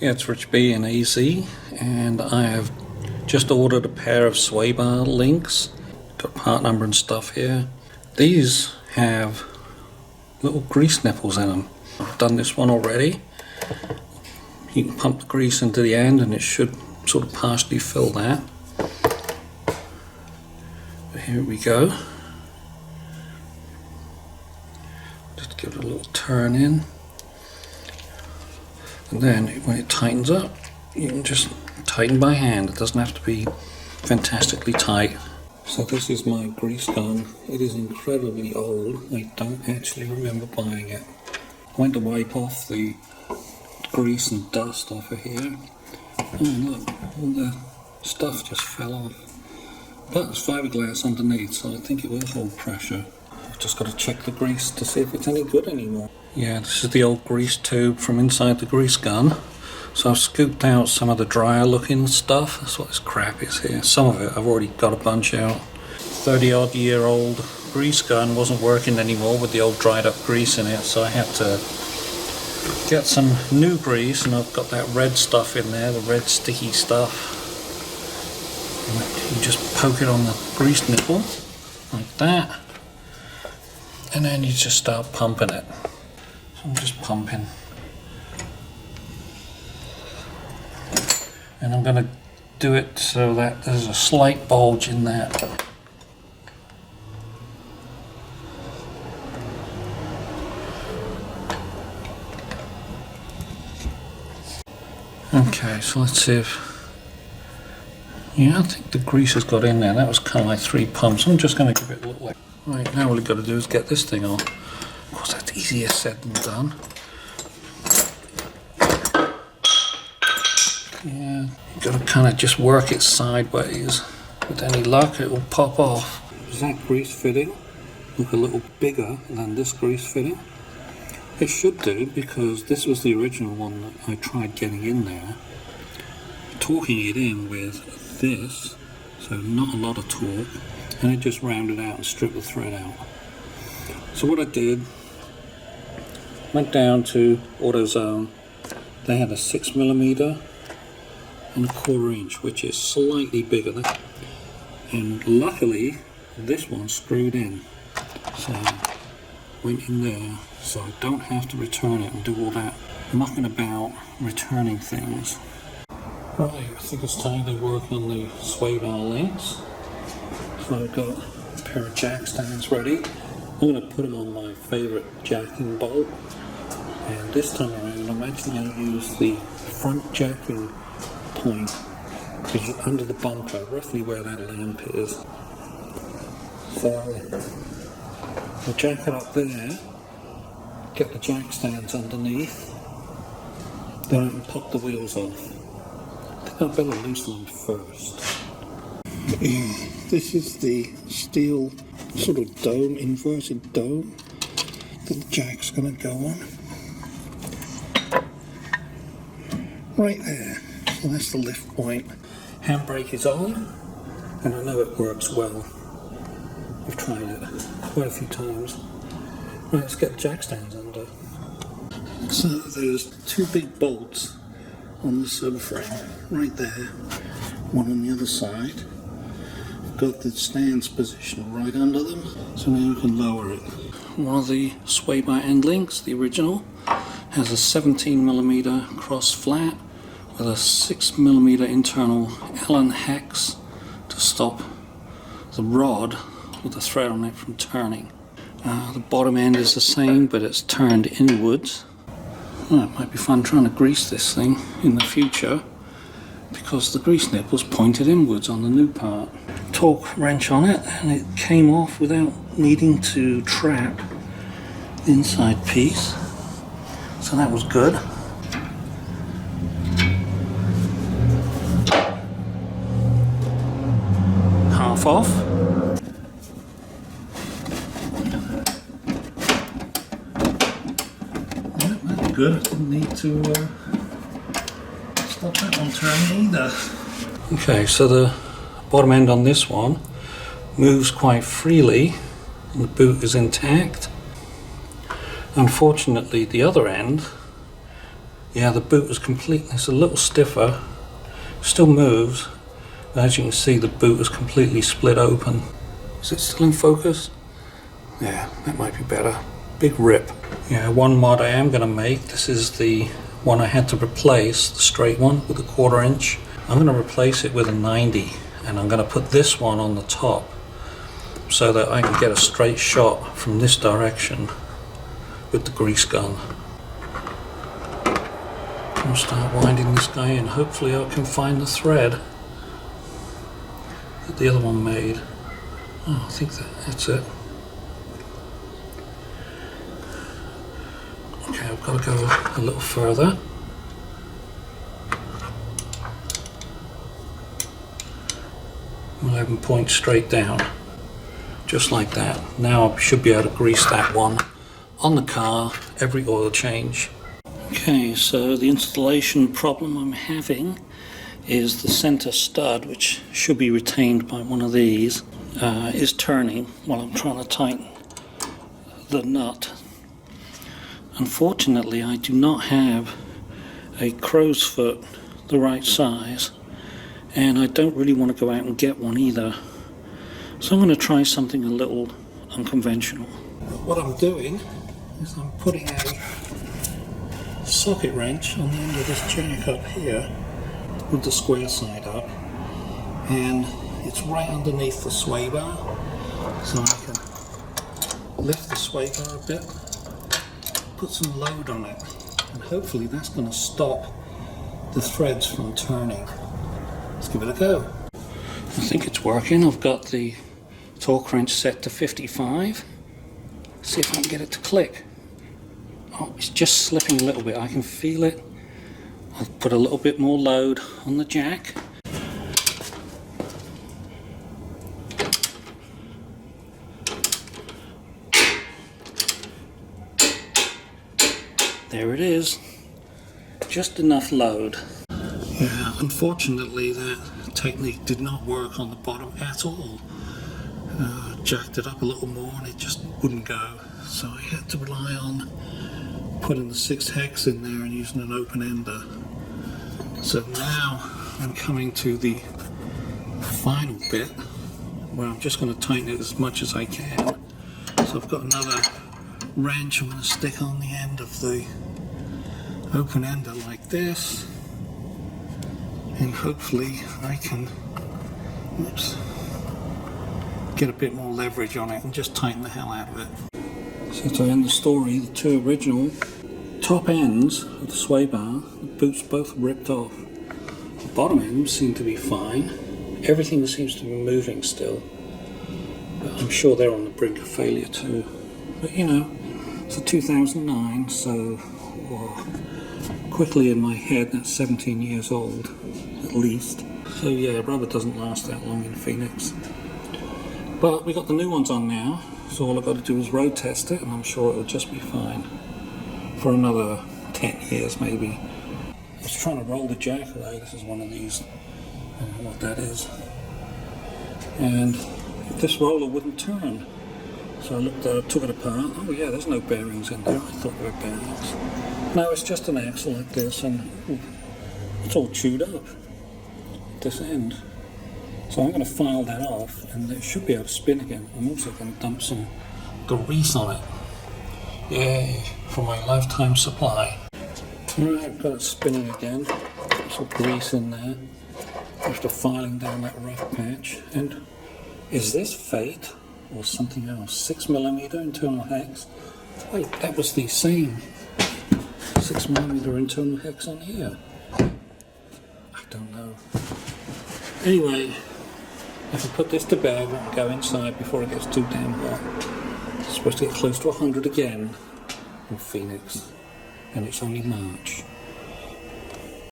Yeah, it's Rich B and AZ, and I have just ordered a pair of sway bar links. Got part number and stuff here. These have little grease nipples in them. I've done this one already. You can pump the grease into the end and it should sort of partially fill that. But here we go. Just give it a little turn in. And then when it tightens up, you can just tighten by hand. It doesn't have to be fantastically tight. So this is my grease gun. It is incredibly old. I don't actually remember buying it. I went to wipe off the grease and dust off of here. Oh look, all the stuff just fell off. But there's fiberglass underneath, so I think it will hold pressure. I've just got to check the grease to see if it's any good anymore. Yeah, this is the old grease tube from inside the grease gun. So I've scooped out some of the drier looking stuff. That's what this crap is here. Some of it I've already got a bunch out. 30-odd year old grease gun wasn't working anymore with the old dried up grease in it, so I had to get some new grease, and I've got that red stuff in there, the red sticky stuff. And you just poke it on the grease nipple like that, and then you just start pumping it. I'm just pumping, and I'm going to do it so that there's a slight bulge in that. Okay, so let's see if, yeah, I think the grease has got in there. That was kind of like 3 pumps. I'm just going to give it a little. Right, now all we've got to do is get this thing on. Of course, that's easier said than done. Yeah, you've got to kind of just work it sideways. With any luck, it will pop off. Does that grease fitting look a little bigger than this grease fitting? It should do, because this was the original one that I tried getting in there. Torquing it in with this, so not a lot of torque, and it just rounded out and stripped the thread out. So what I did, went down to AutoZone. They had a 6mm and a 1/4 inch, which is slightly bigger than, and luckily this one screwed in, so went in there, so I don't have to return it and do all that mucking about returning things. Right, I think it's time to work on the sway bar links. So I've got a pair of jack stands ready. I'm going to put them on my favourite jacking bolt, and this time around I'm actually going to use the front jacking point, which is under the bumper, roughly where that lamp is. So I'll jack it up there, get the jack stands underneath, then I can pop the wheels off. I think I'd better loosen them first. This is the steel sort of dome, inverted dome, that the jack's going to go on. Right there, so that's the lift point. Handbrake is on, and I know it works well. I've tried it quite a few times. Right, let's get the jack stands under. So there's 2 big bolts on the subframe, right there, one on the other side. Got the stands positioned right under them, so now you can lower it. One of the sway bar end links, the original, has a 17mm cross flat with a 6mm internal Allen hex to stop the rod with the thread on it from turning. The bottom end is the same, but it's turned inwards. Well, it might be fun trying to grease this thing in the future, because the grease nipple's pointed inwards on the new part. Torque wrench on it, and it came off without needing to trap the inside piece, so that was good. Half off. Yeah, that's good. Didn't need to stop that one turning either. Okay, so the bottom end on this one moves quite freely, and the boot is intact. Unfortunately, the other end Yeah, the boot is completely, it's a little stiffer, still moves, but as you can see the boot is completely split open. Is it still in focus? Yeah, that might be better. Big rip. Yeah, one mod I am going to make, this is the one I had to replace, the straight one with a 1/4 inch. I'm going to replace it with a 90, and I'm going to put this one on the top so that I can get a straight shot from this direction with the grease gun. I'll start winding this guy in. Hopefully I can find the thread that the other one made. Oh, I think that's it. Okay, I've got to go a little further. I'm 11 points straight down. Just like that. Now I should be able to grease that one on the car every oil change. Okay, so the installation problem I'm having is the center stud, which should be retained by one of these, is turning while I'm trying to tighten the nut. Unfortunately, I do not have a crow's foot the right size, and I don't really want to go out and get one either. So I'm going to try something a little unconventional. What I'm doing is I'm putting a socket wrench on the end of this jack up here with the square side up, and it's right underneath the sway bar, so I can lift the sway bar a bit, put some load on it, and hopefully that's going to stop the threads from turning. Let's give it a go. I think it's working. I've got the torque wrench set to 55. See if I can get it to click. Oh, it's just slipping a little bit. I can feel it. I'll put a little bit more load on the jack. There it is. Just enough load. Yeah, unfortunately that technique did not work on the bottom at all. Jacked it up a little more and it just wouldn't go. So I had to rely on putting the 6 hex in there and using an open ender. So now I'm coming to the final bit where I'm just going to tighten it as much as I can. So I've got another wrench I'm going to stick on the end of the open ender like this, and hopefully I can get a bit more leverage on it and just tighten the hell out of it. So to end the story, the two original top ends of the sway bar, the boots both ripped off. The bottom ends seem to be fine. Everything seems to be moving still. But I'm sure they're on the brink of failure too. But you know, it's a 2009, so quickly in my head that's 17 years old, at least. So yeah, rubber doesn't last that long in Phoenix. But we got the new ones on now, so all I've got to do is road test it, and I'm sure it'll just be fine for another 10 years maybe. I was trying to roll the jack away. This is one of these. I don't know what that is. And this roller wouldn't turn. So I looked at it, took it apart. Oh yeah, there's no bearings in there. I thought there were bearings. No, it's just an axle like this, and it's all chewed up at this end. So I'm going to file that off, and it should be able to spin again. I'm also going to dump some grease on it. Yay, for my lifetime supply. Alright, I've got it spinning again. Some grease in there after filing down that rough patch. And is this fate or something else? 6mm internal hex. Wait, that was the same 6mm internal hex on here. I don't know. Anyway, if I put this to bed and go inside before it gets too damn hot. It's supposed to get close to 100 again in Phoenix, and it's only March.